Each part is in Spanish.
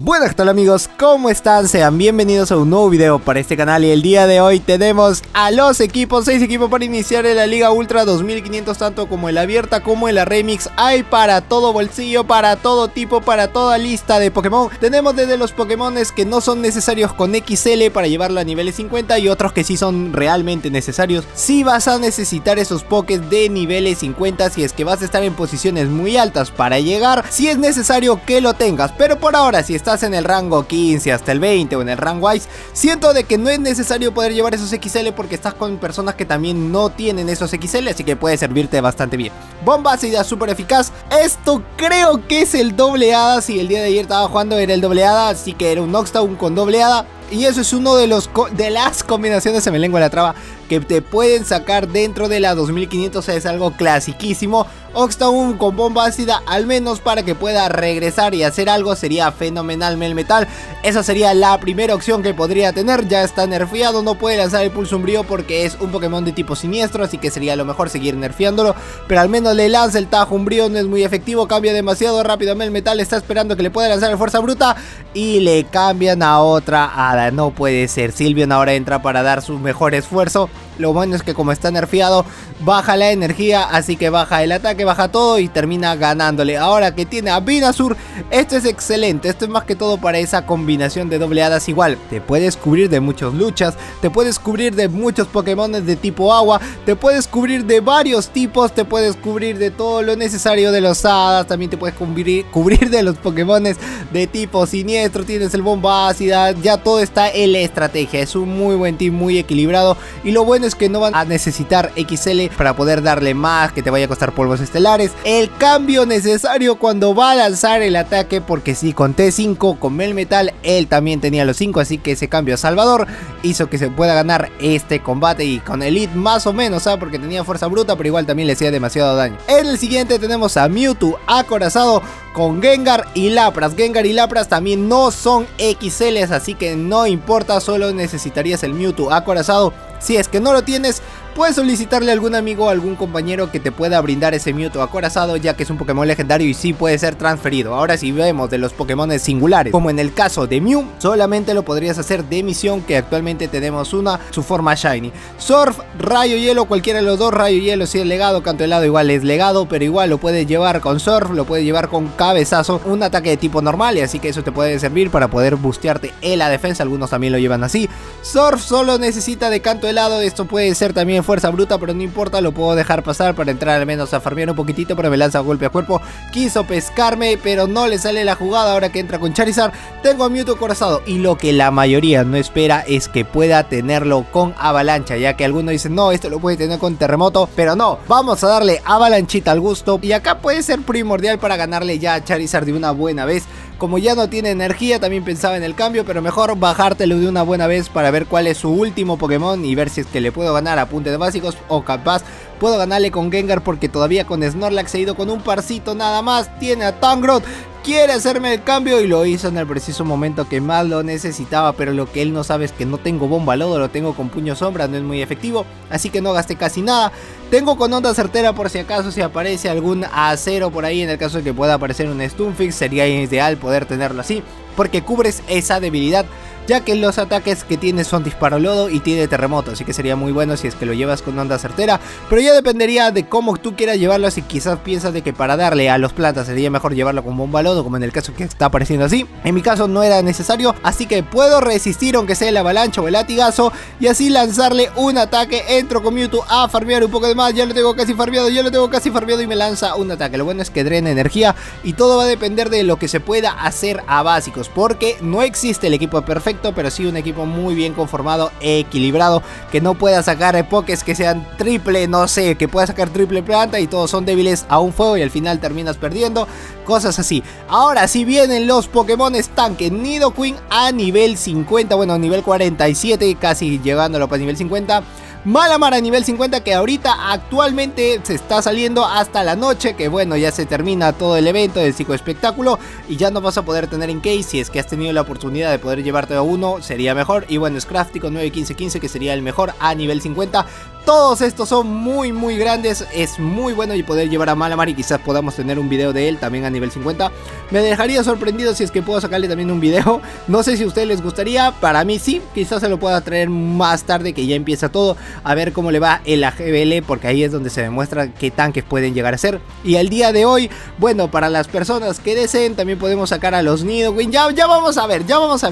Buenas, ¿qué tal amigos? ¿Cómo están? Sean bienvenidos a un nuevo video para este canal y el día de hoy tenemos a los equipos, 6 equipos para iniciar en la Liga Ultra 2500, tanto como en la abierta como en la remix. Hay para todo bolsillo, para todo tipo, para toda lista de Pokémon. Tenemos desde los Pokémones que no son necesarios con XL para llevarlo a niveles 50 y otros que sí son realmente necesarios. Si vas a necesitar esos Pokés de niveles 50, si es que vas a estar en posiciones muy altas para llegar, si es necesario que lo tengas, pero por ahora si estás en el rango 15 hasta el 20 o en el rango Ice, siento de que no es necesario poder llevar esos XL porque estás con personas que también no tienen esos XL, así que puede servirte bastante bien. Bomba ácida súper eficaz. Esto creo que es el doble hada. Si el día de ayer estaba jugando era el doble hada, así que era un Knockdown con doble hada. Y eso es uno de las combinaciones, se me lengua la traba, que te pueden sacar dentro de la 2500. Es algo clasiquísimo. Oxtown con bomba ácida, al menos para que pueda regresar y hacer algo, sería fenomenal. Melmetal, esa sería la primera opción que podría tener. Ya está nerfeado, no puede lanzar el pulso umbrío porque es un Pokémon de tipo siniestro, así que sería lo mejor seguir nerfeándolo. Pero al menos le lanza el tajo umbrío, no es muy efectivo, cambia demasiado rápido a Melmetal. Está esperando que le pueda lanzar el fuerza bruta y le cambian a otra hada. No puede ser. Sylveon ahora entra para dar su mejor esfuerzo. Lo bueno es que como está nerfeado, baja la energía, así que baja el ataque, baja todo y termina ganándole. Ahora que tiene a Venusaur, esto es excelente. Esto es más que todo para esa combinación de doble hadas. Igual, te puedes cubrir de muchos luchas, te puedes cubrir de muchos Pokémon de tipo agua, te puedes cubrir de varios tipos, te puedes cubrir de todo lo necesario de los hadas. También te puedes cubrir de los Pokémon de tipo siniestro. Tienes el bomba ácida, ya todo está en la estrategia. Es un muy buen team, muy equilibrado. Y lo bueno es que no van a necesitar XL para poder darle más, que te vaya a costar polvos estelares. El cambio necesario cuando va a lanzar el ataque, porque sí, con T5, con Melmetal, él también tenía los 5, así que ese cambio a Salvador hizo que se pueda ganar este combate. Y con Elite más o menos, ¿sabes? Porque tenía fuerza bruta, pero igual también le hacía demasiado daño. En el siguiente tenemos a Mewtwo acorazado con Gengar y Lapras. Gengar y Lapras también no son XLs, así que no importa, solo necesitarías el Mewtwo acorazado. Si es que no lo tienes, puedes solicitarle a algún amigo o algún compañero que te pueda brindar ese Mewtwo acorazado, ya que es un Pokémon legendario y sí puede ser transferido. Ahora si vemos de los Pokémon singulares, como en el caso de Mew, solamente lo podrías hacer de misión, que actualmente tenemos su forma Shiny. Surf, Rayo Hielo, cualquiera de los dos. Rayo Hielo si es legado, Canto Helado igual es legado, pero igual lo puedes llevar con Surf, lo puedes llevar con Cabezazo, un ataque de tipo normal, y así que eso te puede servir para poder boostearte en la defensa. Algunos también lo llevan así. Surf solo necesita de Canto Helado, esto puede ser también fuerza bruta, pero no importa, lo puedo dejar pasar para entrar al menos a farmear un poquitito, pero me lanza golpe a cuerpo. Quiso pescarme, pero no le sale la jugada. Ahora que entra con Charizard, tengo a Mewtwo acorazado, y lo que la mayoría no espera es que pueda tenerlo con avalancha, ya que algunos dicen no, esto lo puede tener con terremoto, pero no, vamos a darle avalanchita al gusto. Y acá puede ser primordial para ganarle ya a Charizard de una buena vez. Como ya no tiene energía, también pensaba en el cambio, pero mejor bajártelo de una buena vez para ver cuál es su último Pokémon y ver si es que le puedo ganar a punta de básicos, o capaz puedo ganarle con Gengar, porque todavía con Snorlax he ido con un parcito nada más. Tiene a Tangrowth, quiere hacerme el cambio y lo hizo en el preciso momento que más lo necesitaba, pero lo que él no sabe es que no tengo bomba lodo, lo tengo con puño sombra, no es muy efectivo, así que no gasté casi nada. Tengo con onda certera por si acaso si aparece algún acero por ahí, en el caso de que pueda aparecer un Stunfisk, sería ideal poder tenerlo así, porque cubres esa debilidad, ya que los ataques que tiene son disparo lodo y tiene terremoto, así que sería muy bueno si es que lo llevas con onda certera. Pero ya dependería de cómo tú quieras llevarlo. Si quizás piensas de que para darle a los plantas sería mejor llevarlo con bomba lodo, como en el caso que está apareciendo así. En mi caso no era necesario, así que puedo resistir aunque sea el avalancha o el latigazo, y así lanzarle un ataque. Entro con Mewtwo a farmear un poco de más, ya lo tengo casi farmeado, y me lanza un ataque. Lo bueno es que drena energía y todo va a depender de lo que se pueda hacer a básicos, porque no existe el equipo perfecto, pero sí un equipo muy bien conformado, equilibrado, que no pueda sacar pokés que sean triple, no sé, que pueda sacar triple planta y todos son débiles a un fuego y al final terminas perdiendo, cosas así. Ahora si vienen los Pokémon tanque, Nidoqueen a nivel 50, bueno, nivel 47, casi llegándolo para nivel 50. Malamar a nivel 50, que ahorita actualmente se está saliendo hasta la noche, que bueno, ya se termina todo el evento del psicoespectáculo y ya no vas a poder tener en case. Si es que has tenido la oportunidad de poder llevarte a uno, sería mejor. Y bueno, Scrafty con 9-15-15, que sería el mejor a nivel 50. Todos estos son muy grandes. Es muy bueno y poder llevar a Malamar y quizás podamos tener un video de él también a nivel 50. Me dejaría sorprendido si es que puedo sacarle también un video. No sé si a ustedes les gustaría, para mí sí. Quizás se lo pueda traer más tarde que ya empieza todo, a ver cómo le va el AGBL, porque ahí es donde se demuestra qué tanques pueden llegar a ser. Y el día de hoy, bueno, para las personas que deseen también podemos sacar a los Nidoqueen. Ya vamos a ver,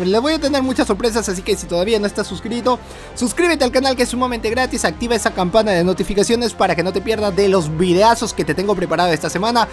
les voy a tener muchas sorpresas, así que si todavía no estás suscrito, suscríbete al canal que es sumamente gratis, activa esa campana de notificaciones para que no te pierdas de los videazos que te tengo preparado esta semana.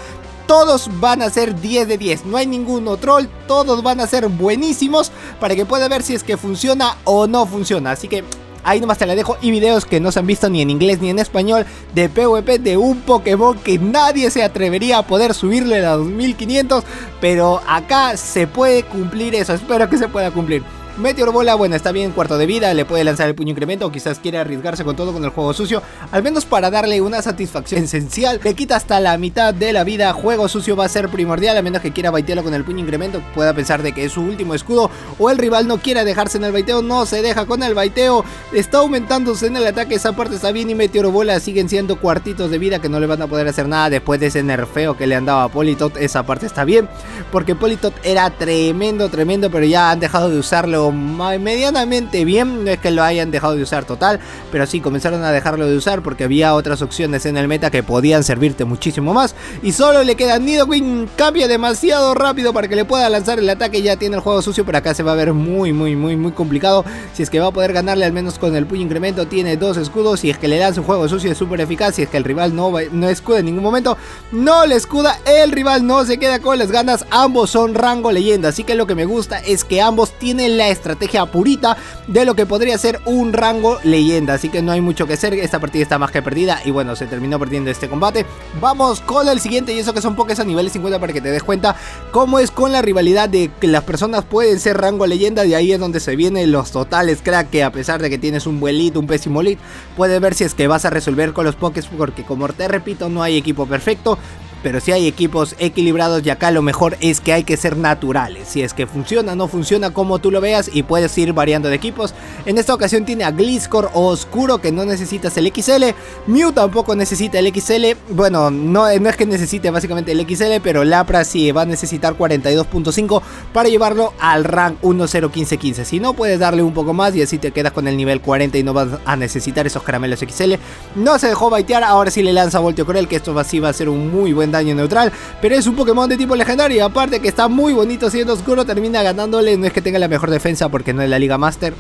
Todos van a ser 10 de 10, no hay ninguno troll, todos van a ser buenísimos para que puedas ver si es que funciona o no funciona. Así que ahí nomás te la dejo, y videos que no se han visto ni en inglés ni en español de PvP de un Pokémon que nadie se atrevería a poder subirle a 2500, pero acá se puede cumplir eso, espero que se pueda cumplir. Meteor Bola, bueno, está bien, cuarto de vida, le puede lanzar el puño incremento o quizás quiere arriesgarse con todo con el juego sucio, al menos para darle una satisfacción esencial. Le quita hasta la mitad de la vida, juego sucio va a ser primordial, a menos que quiera baitearlo con el puño incremento, pueda pensar de que es su último escudo, o el rival no quiera dejarse en el baiteo, no se deja con el baiteo, está aumentándose en el ataque, esa parte está bien, y Meteor Bola siguen siendo cuartitos de vida que no le van a poder hacer nada después de ese nerfeo que le han dado a Politoed. Esa parte está bien, porque Politoed era tremendo, pero ya han dejado de usarlo medianamente bien, no es que lo hayan dejado de usar total, pero sí comenzaron a dejarlo de usar porque había otras opciones en el meta que podían servirte muchísimo más, y solo le queda Nidoqueen. Cambia demasiado rápido para que le pueda lanzar el ataque, ya tiene el juego sucio, pero acá se va a ver muy complicado, si es que va a poder ganarle al menos con el puño incremento. Tiene dos escudos, si es que le lanza un juego sucio es súper eficaz, si es que el rival no escuda en ningún momento, no le escuda, el rival no se queda con las ganas, ambos son rango leyenda, así que lo que me gusta es que ambos tienen la estrategia purita de lo que podría ser un rango leyenda, así que no hay mucho que hacer, esta partida está más que perdida y bueno, se terminó perdiendo este combate. Vamos con el siguiente, y eso que son pokés a nivel 50 para que te des cuenta cómo es con la rivalidad de que las personas pueden ser rango leyenda, y ahí es donde se vienen los totales crack, que a pesar de que tienes un buen lead, un pésimo lead, puedes ver si es que vas a resolver con los pokés, porque como te repito, no hay equipo perfecto, pero sí hay equipos equilibrados, y acá lo mejor es que hay que ser naturales. Si es que funciona, no funciona, como tú lo veas, y puedes ir variando de equipos. En esta ocasión tiene a Gliscor Oscuro, que no necesitas el XL. Mew tampoco necesita el XL. Bueno, no es que necesite básicamente el XL, pero Lapras sí va a necesitar 42.5 para llevarlo al rank 101515. Si no, puedes darle un poco más y así te quedas con el nivel 40 y no vas a necesitar esos caramelos XL. No se dejó baitear, ahora sí le lanza Volteo Cruel, que esto sí va a ser un muy buen daño neutral, pero es un Pokémon de tipo legendario, y aparte que está muy bonito siendo oscuro, termina ganándole. No es que tenga la mejor defensa porque no es la Liga Master,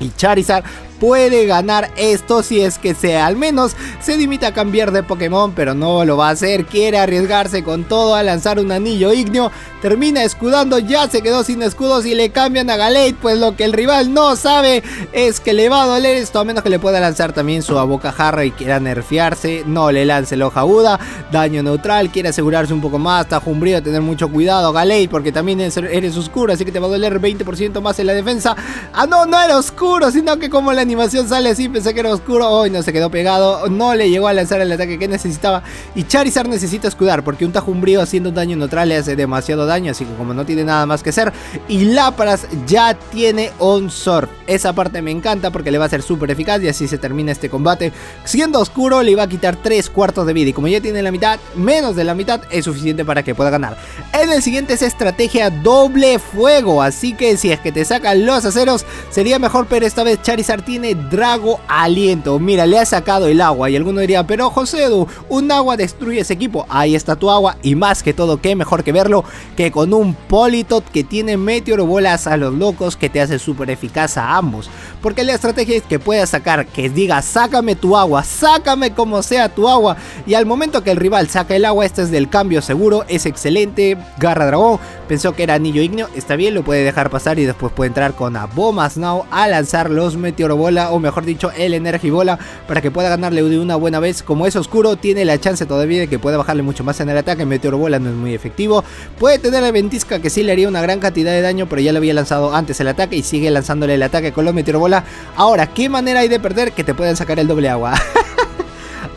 y Charizard puede ganar esto si es que al menos se limita a cambiar de Pokémon, pero no lo va a hacer, quiere arriesgarse con todo a lanzar un anillo ígneo, termina escudando, ya se quedó sin escudos y le cambian a Gallade, pues lo que el rival no sabe es que le va a doler esto, a menos que le pueda lanzar también su Bocajarra y quiera nerfearse. No le lance el Hoja Aguda, daño neutral, quiere asegurarse un poco más, Tajumbrío, tener mucho cuidado Gallade, porque también eres oscuro, así que te va a doler 20% más en la defensa. Ah, no era oscuro, sino que como la animación sale así, pensé que era oscuro. Hoy no se quedó pegado, no le llegó a lanzar el ataque que necesitaba, y Charizard necesita escudar porque un Tajumbrío haciendo un daño neutral le hace demasiado daño, así que como no tiene nada más que hacer, y Lapras ya tiene Onslaught. Esa parte me encanta porque le va a ser súper eficaz, y así se termina este combate. Siendo oscuro le va a quitar 3/4 de vida, y como ya tiene la mitad, menos de la mitad es suficiente para que pueda ganar. En el siguiente es estrategia doble fuego, así que si es que te sacan los aceros sería mejor, pero esta vez Charizard tiene Drago Aliento. Mira, le ha sacado el agua, y alguno diría, pero Josedu, un agua destruye ese equipo. Ahí está tu agua, y más que todo, qué mejor que verlo que con un Politoed que tiene Meteor Bolas a los locos, que te hace súper eficaz a ambos, porque la estrategia es que puedas sacar, que diga, sácame tu agua, sácame como sea tu agua, y al momento que el rival saca el agua, este es del cambio seguro, es excelente. Garra Dragón, pensó que era anillo ígneo, está bien, lo puede dejar pasar, y después puede entrar con Abomasnow a lanzar los Meteor Bola, o mejor dicho el Energy Bola, para que pueda ganarle de una buena vez. Como es oscuro, tiene la chance todavía de que pueda bajarle mucho más en el ataque. Meteor Bola no es muy efectivo, puede tener la ventisca que sí le haría una gran cantidad de daño, pero ya le había lanzado antes el ataque y sigue lanzándole el ataque con los Meteor Bola. Ahora, ¿qué manera hay de perder? Que te puedan sacar el doble agua.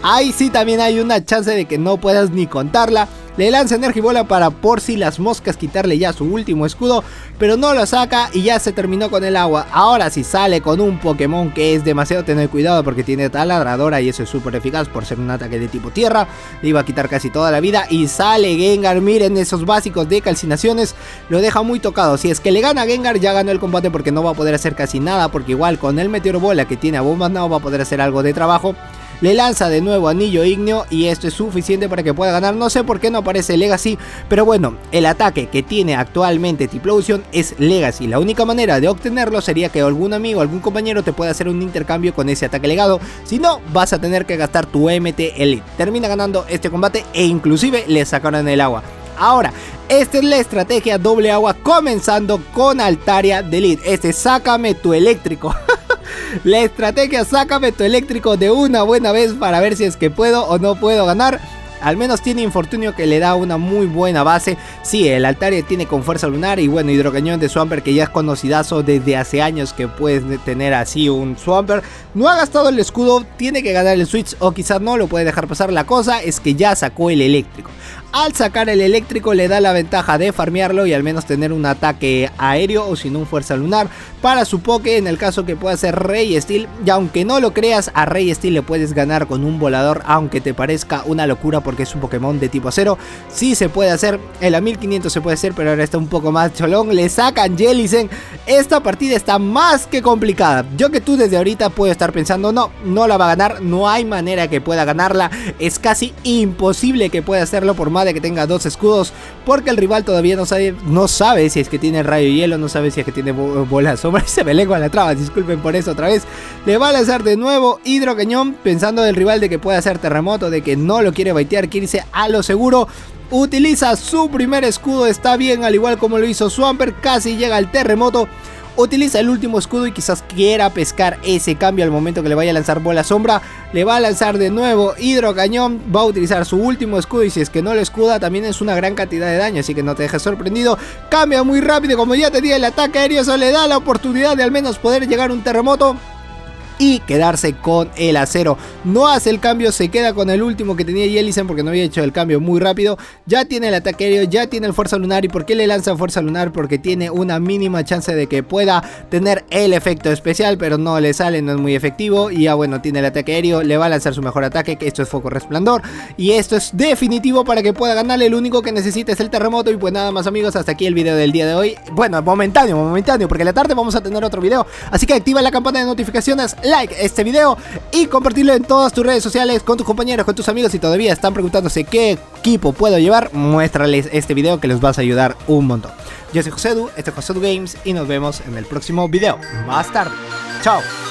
Ahí sí también hay una chance de que no puedas ni contarla. le lanza Energibola para por si las moscas quitarle ya su último escudo, pero no lo saca y ya se terminó con el agua. Ahora si sale con un Pokémon que es demasiado tener cuidado porque tiene taladradora y eso es súper eficaz por ser un ataque de tipo tierra, le iba a quitar casi toda la vida y sale Gengar. Miren esos básicos de calcinaciones, lo deja muy tocado. Si es que le gana a Gengar ya ganó el combate porque no va a poder hacer casi nada, porque igual con el Meteor Bola que tiene a Bombas no va a poder hacer algo de trabajo. Le lanza de nuevo Anillo Ígneo y esto es suficiente para que pueda ganar. No sé por qué no aparece Legacy, pero bueno, el ataque que tiene actualmente Typhlosion es Legacy. La única manera de obtenerlo sería que algún amigo, algún compañero te pueda hacer un intercambio con ese ataque legado. Si no, vas a tener que gastar tu MT Elite. Termina ganando este combate e inclusive le sacaron el agua. Ahora, esta es la estrategia doble agua comenzando con Altaria de Elite. Sácame tu eléctrico. La estrategia sácame tu eléctrico de una buena vez para ver si es que puedo o no puedo ganar. Al menos tiene Infortunio que le da una muy buena base. Sí, el Altaria tiene con fuerza lunar y bueno, Hidrocañón de Swampert que ya es conocidazo desde hace años que puedes tener así un Swampert. No ha gastado el escudo, tiene que ganar el switch o quizás no lo puede dejar pasar. La cosa es que ya sacó el eléctrico. Al sacar el eléctrico le da la ventaja de farmearlo y al menos tener un ataque aéreo o si no un fuerza lunar para su poke en el caso que pueda ser Rey Steel. Y aunque no lo creas, a Rey Steel le puedes ganar con un volador, aunque te parezca una locura porque es un Pokémon de tipo acero. Sí se puede hacer, el a 1500 se puede hacer, pero ahora está un poco más cholón. Le sacan Jellicent. Esta partida está más que complicada. Yo que tú desde ahorita puedo estar pensando, no la va a ganar, no hay manera que pueda ganarla. Es casi imposible que pueda hacerlo por más de que tenga dos escudos, porque el rival todavía no sabe si es que tiene rayo hielo, no sabe si es que tiene bola sombra. Se me lengua la traba, disculpen por eso otra vez. Le va a lanzar de nuevo Hidrocañón, pensando del rival de que puede hacer terremoto, de que no lo quiere baitear, quiere irse a lo seguro. Utiliza su primer escudo, está bien, al igual como lo hizo Swampert, casi llega al terremoto. Utiliza el último escudo y quizás quiera pescar ese cambio al momento que le vaya a lanzar bola sombra. Le va a lanzar de nuevo Hidrocañón, va a utilizar su último escudo y si es que no lo escuda también es una gran cantidad de daño, así que no te dejes sorprendido. Cambia muy rápido, como ya tenía el ataque aéreo, eso le da la oportunidad de al menos poder llegar a un terremoto y quedarse con el acero. No hace el cambio, se queda con el último que tenía Jellicent porque no había hecho el cambio muy rápido. Ya tiene el ataque aéreo, ya tiene el fuerza lunar. ¿Y por qué le lanza fuerza lunar? Porque tiene una mínima chance de que pueda tener el efecto especial, pero no le sale, no es muy efectivo. Y ya bueno, tiene el ataque aéreo, le va a lanzar su mejor ataque, que esto es Foco Resplandor. Y esto es definitivo para que pueda ganarle. El único que necesita es el terremoto. Y pues nada más amigos, hasta aquí el video del día de hoy. Bueno, momentáneo, porque en la tarde vamos a tener otro video. Así que activa la campana de notificaciones, like este video y compartirlo en todas tus redes sociales con tus compañeros, con tus amigos. Si todavía están preguntándose qué equipo puedo llevar, muéstrales este video que les vas a ayudar un montón. Yo soy Josedu, este es Josedu Games y nos vemos en el próximo video más tarde. Chao.